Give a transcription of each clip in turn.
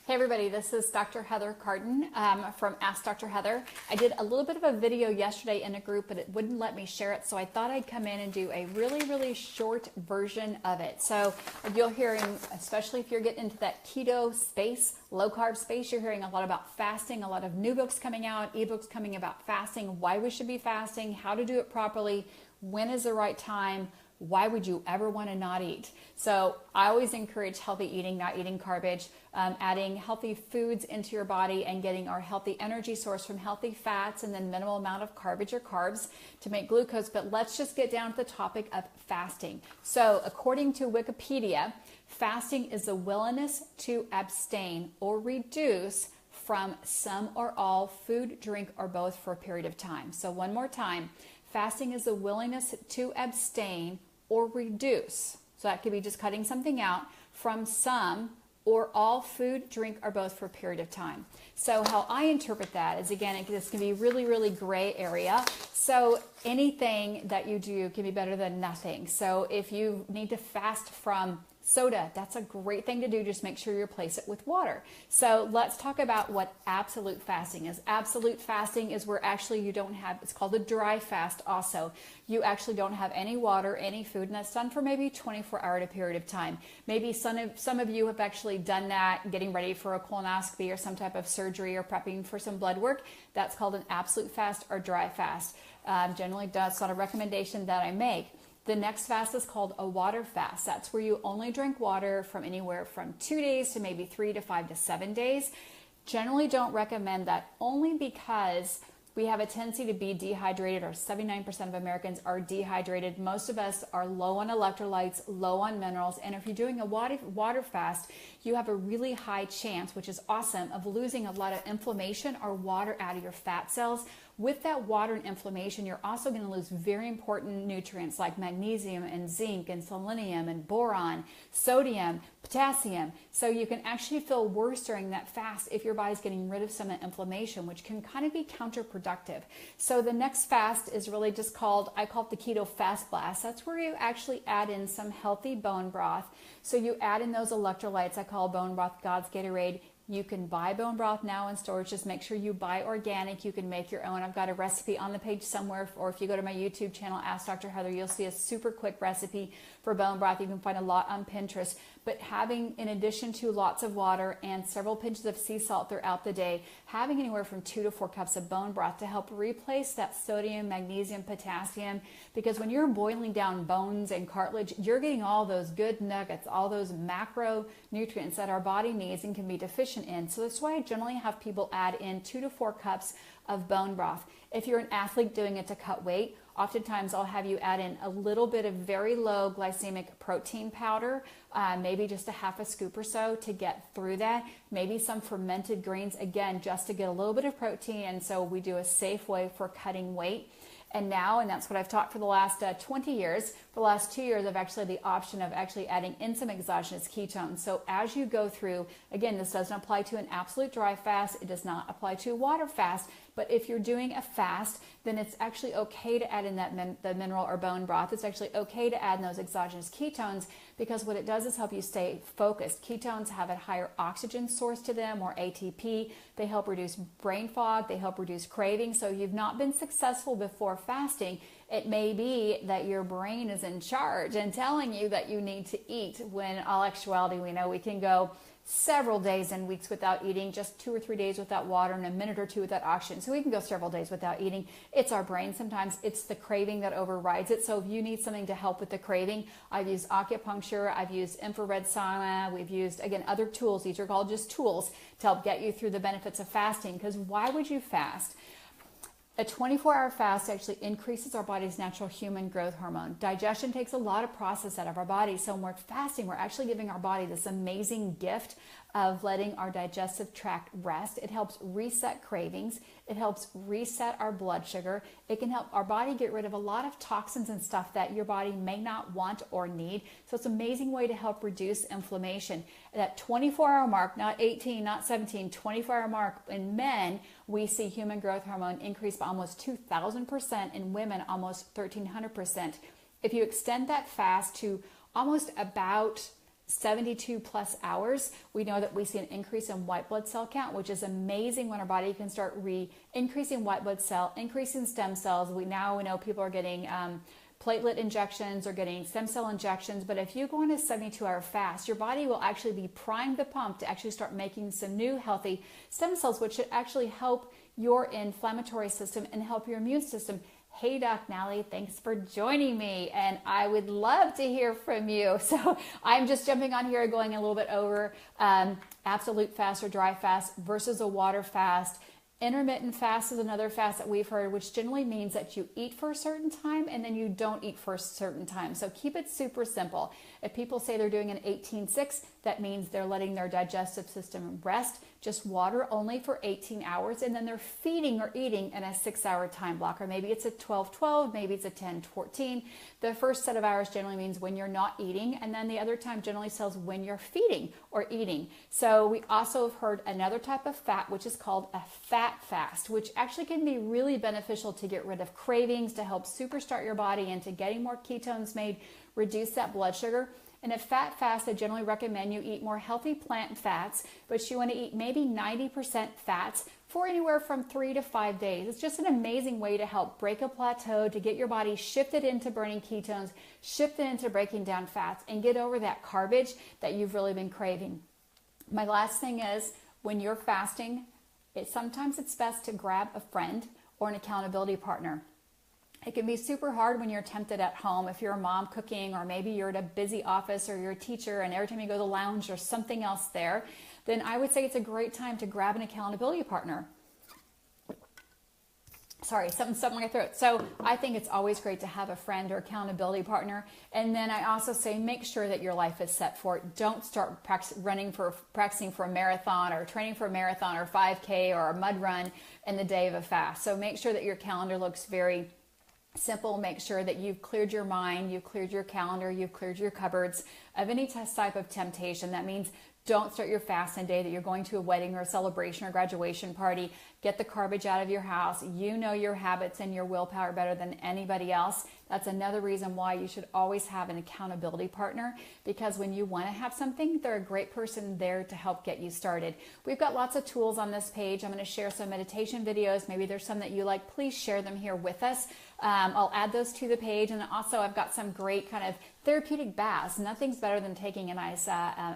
Hey everybody, this is Dr. Heather Carden from Ask Dr. Heather. I did a little bit of a video yesterday in a group, but it wouldn't let me share it, so I thought I'd come in and do a really short version of it. So you're hearing, especially if you're getting into that keto space, low carb space, you're hearing a lot about fasting, a lot of new books coming out, ebooks coming about fasting, why we should be fasting, how to do it properly, when is the right time, why would you ever want to not eat? So I always encourage healthy eating, not eating garbage, adding healthy foods into your body and getting our healthy energy source from healthy fats and then minimal amount of garbage or carbs to make glucose. But let's just get down to the topic of fasting. So according to Wikipedia, fasting is the willingness to abstain or reduce from some or all food, drink, or both for a period of time. So one more time. Fasting is the willingness to abstain or reduce. So that could be just cutting something out from some or all food, drink, or both for a period of time. So how I interpret that is, again, this can be really gray area. So anything that you do can be better than nothing. So if you need to fast from soda, that's a great thing to do. Just make sure you replace it with water. So let's talk about what absolute fasting is. Absolute fasting is where actually you don't have, it's called a dry fast also. You actually don't have any water, any food, and that's done for maybe 24-hour period of time. Maybe some of you have actually done that, getting ready for a colonoscopy or some type of surgery or prepping for some blood work. That's called an absolute fast or dry fast. Generally, that's not a recommendation that I make. The next fast is called a water fast. That's where you only drink water from anywhere from 2 days to maybe 3 to 5 to 7 days. Generally don't recommend that only because we have a tendency to be dehydrated, or 79% of Americans are dehydrated. Most of us are low on electrolytes, low on minerals, and if you're doing a water fast, you have a really high chance, which is awesome, of losing a lot of inflammation or water out of your fat cells. With that water and inflammation, you're also going to lose very important nutrients like magnesium and zinc and selenium and boron, sodium, potassium. So you can actually feel worse during that fast if your body's getting rid of some of the inflammation, which can kind of be counterproductive. So the next fast is really just called, I call it the keto fast blast. That's where you actually add in some healthy bone broth. So you add in those electrolytes. I call bone broth God's Gatorade. You can buy bone broth now in stores. Just make sure you buy organic. You can make your own. I've got a recipe on the page somewhere, or if you go to my YouTube channel, Ask Dr. Heather, you'll see a super quick recipe for bone broth. You can find a lot on Pinterest. But having, in addition to lots of water and several pinches of sea salt throughout the day, having anywhere from 2 to 4 cups of bone broth to help replace that sodium, magnesium, potassium, because when you're boiling down bones and cartilage, you're getting all those good nuggets, all those macronutrients that our body needs and can be deficient in. So that's why I generally have people add in 2 to 4 cups of bone broth. If you're an athlete doing it to cut weight, oftentimes I'll have you add in a little bit of very low glycemic protein powder, maybe just a half a scoop or so to get through that. Maybe some fermented greens, again, just to get a little bit of protein. And so we do a safe way for cutting weight. And now, and that's what I've taught for the last 20 years, for the last 2 years, I've actually the option of actually adding in some exogenous ketones. So as you go through, again, this doesn't apply to an absolute dry fast. It does not apply to a water fast. But if you're doing a fast, then it's actually okay to add in that the mineral or bone broth. It's actually okay to add in those exogenous ketones, because what it does is help you stay focused. Ketones have a higher oxygen source to them, or ATP. They help reduce brain fog. They help reduce craving. So if you've not been successful before fasting, it may be that your brain is in charge and telling you that you need to eat, when in all actuality, we know we can go several days and weeks without eating, just 2 or 3 days without water, and a minute or two without oxygen. So we can go several days without eating. It's our brain. Sometimes it's the craving that overrides it. So if you need something to help with the craving, I've used acupuncture, I've used infrared sauna, we've used, again, other tools. These are called just tools to help get you through the benefits of fasting. Because why would you fast? A 24-hour fast actually increases our body's natural human growth hormone. Digestion takes a lot of process out of our body. So when we're fasting, we're actually giving our body this amazing gift of letting our digestive tract rest. It helps reset cravings. It helps reset our blood sugar. It can help our body get rid of a lot of toxins and stuff that your body may not want or need. So it's an amazing way to help reduce inflammation. That 24-hour mark, not 18, not 17, 24-hour mark, in men, we see human growth hormone increase by almost 2,000%, in women almost 1,300%. If you extend that fast to almost about 72 plus hours, we know that we see an increase in white blood cell count, which is amazing when our body can start increasing white blood cell, increasing stem cells. We know people are getting platelet injections or getting stem cell injections, but if you go on a 72-hour fast, your body will actually be primed the pump to actually start making some new healthy stem cells, which should actually help your inflammatory system and help your immune system. Hey, Doc Nally, thanks for joining me, and I would love to hear from you. So I'm just jumping on here, going a little bit over absolute fast or dry fast versus a water fast. Intermittent fast is another fast that we've heard, which generally means that you eat for a certain time and then you don't eat for a certain time. So keep it super simple. If people say they're doing an 18-6, that means they're letting their digestive system rest, just water only for 18 hours, and then they're feeding or eating in a 6-hour time block, or maybe it's a 12-12, maybe it's a 10-14. The first set of hours generally means when you're not eating, and then the other time generally tells when you're feeding or eating. So we also have heard another type of fat, which is called a fat fast, which actually can be really beneficial to get rid of cravings, to help superstart your body into getting more ketones made, reduce that blood sugar. In a fat fast, I generally recommend you eat more healthy plant fats, but you want to eat maybe 90% fats for anywhere from 3 to 5 days. It's just an amazing way to help break a plateau, to get your body shifted into burning ketones, shifted into breaking down fats, and get over that garbage that you've really been craving. My last thing is, when you're fasting, sometimes it's best to grab a friend or an accountability partner. It can be super hard when you're tempted at home. If you're a mom cooking, or maybe you're at a busy office, or you're a teacher, and every time you go to the lounge there's something else there, then I would say it's a great time to grab an accountability partner. Sorry, something stuck in my throat. So I think it's always great to have a friend or accountability partner. And then I also say, make sure that your life is set for it. Don't start practicing for a marathon, or training for a marathon or 5K or a mud run in the day of a fast. So make sure that your calendar looks very simple. Make sure that you've cleared your mind, you've cleared your calendar, you've cleared your cupboards of any type of temptation. That means don't start your fast on a day that you're going to a wedding or a celebration or graduation party. Get the garbage out of your house. You know your habits and your willpower better than anybody else. That's another reason why you should always have an accountability partner, because when you want to have something, they're a great person there to help get you started. We've got lots of tools on this page. I'm going to share some meditation videos. Maybe there's some that you like. Please share them here with us. I'll add those to the page. And also I've got some great kind of therapeutic baths. Nothing's better than taking a nice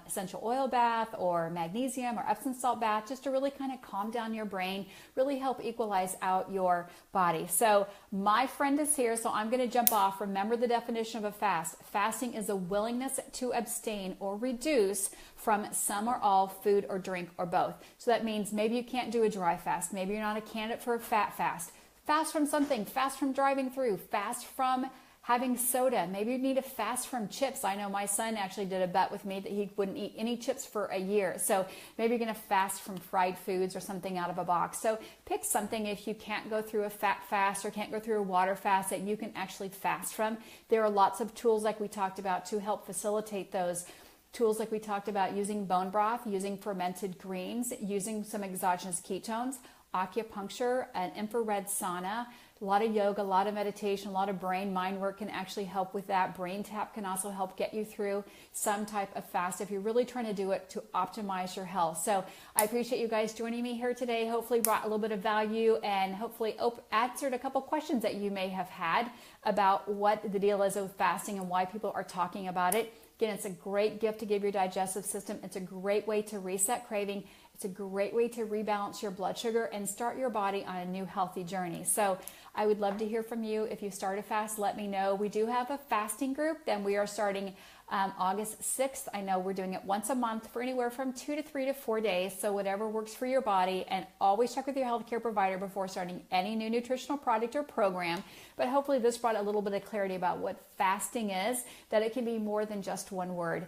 essential oil bath or magnesium or Epsom salt bath, just to really kind of calm down your brain, really help equalize out your body. So my friend is here, so I'm going to jump off. Remember the definition of a fast. Fasting is a willingness to abstain or reduce from some or all food or drink or both. So that means maybe you can't do a dry fast. Maybe you're not a candidate for a fat fast. Fast from something, fast from driving through, fast from having soda. Maybe you need a fast from chips. I know my son actually did a bet with me that he wouldn't eat any chips for a year. So maybe you're going to fast from fried foods or something out of a box. So pick something if you can't go through a fat fast or can't go through a water fast that you can actually fast from. There are lots of tools like we talked about to help facilitate those. Tools like we talked about, using bone broth, using fermented greens, using some exogenous ketones, acupuncture, an infrared sauna, a lot of yoga, a lot of meditation, a lot of brain mind work can actually help with that. Brain tap can also help get you through some type of fast if you're really trying to do it to optimize your health. So I appreciate you guys joining me here today. Hopefully brought a little bit of value, and hopefully answered a couple questions that you may have had about what the deal is with fasting and why people are talking about it. Again, it's a great gift to give your digestive system. It's a great way to reset craving. It's a great way to rebalance your blood sugar and start your body on a new healthy journey. So I would love to hear from you. If you start a fast, let me know. We do have a fasting group, and we are starting August 6th. I know we're doing it once a month for anywhere from 2 to 3 to 4 days. So whatever works for your body, and always check with your healthcare provider before starting any new nutritional product or program. But hopefully this brought a little bit of clarity about what fasting is, that it can be more than just one word.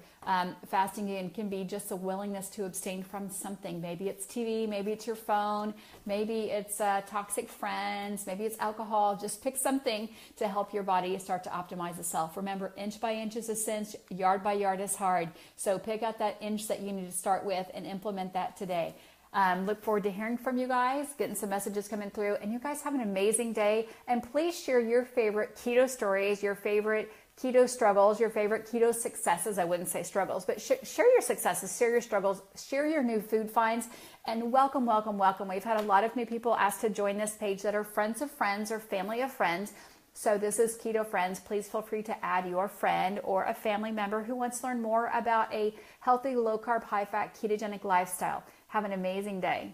Fasting can be just a willingness to abstain from something. Maybe it's TV, maybe it's your phone, maybe it's toxic friends, maybe it's alcohol. Just pick something to help your body start to optimize itself. Remember, inch by inch is a cinch, yard by yard is hard. So pick out that inch that you need to start with and implement that today. Look forward to hearing from you guys, getting some messages coming through, and you guys have an amazing day. And please share your favorite keto stories, your favorite keto struggles, your favorite keto successes. I wouldn't say struggles, but share your successes, share your struggles, share your new food finds, and welcome, welcome, welcome. We've had a lot of new people ask to join this page that are friends of friends or family of friends. So this is Keto Friends. Please feel free to add your friend or a family member who wants to learn more about a healthy, low-carb, high-fat, ketogenic lifestyle. Have an amazing day.